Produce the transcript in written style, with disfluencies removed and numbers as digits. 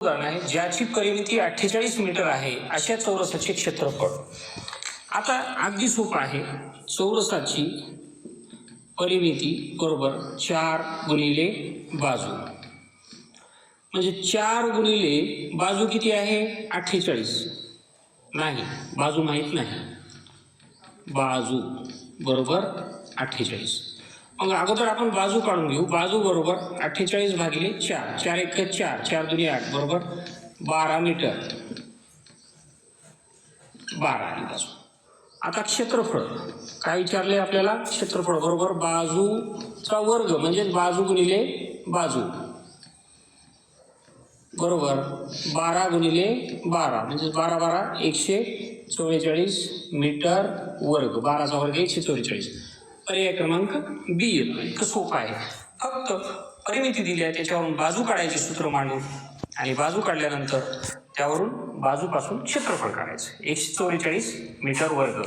उदाहरण आहे ज्याची परिमिती 48 मीटर आहे अशा चौरसाचे क्षेत्रफळ. आता अगदी सोपं आहे. चौरसाची परिमिती बरोबर 4 गुणिले बाजू, म्हणजे 4 गुणिले बाजू किती आहे 48. नाही, बाजू माहित नाही. बाजू बरोबर 48. मग अगोदर आपण बाजू काढून घेऊ. बाजू बरोबर 48 भागिले 4, 4 एक 4, 4 दुनी 8 बरोबर 12 मीटर. 12 आली बाजू. आता क्षेत्रफळ काय विचारले आपल्याला? क्षेत्रफळ बरोबर बाजूचा वर्ग म्हणजे बाजू गुणिले बाजू बरोबर 12 गुणिले 12 म्हणजे 12 12 144 मीटर वर्ग. 12चा वर्ग 144. पर्याय क्रमांक बी येतो. इतकं सोपं आहे. फक्त परिमिती दिली आहे त्याच्यावरून बाजू काढायचे सूत्र मांडून, आणि बाजू काढल्यानंतर त्यावरून बाजूपासून क्षेत्रफळ काढायचं 144 मीटर वर्ग.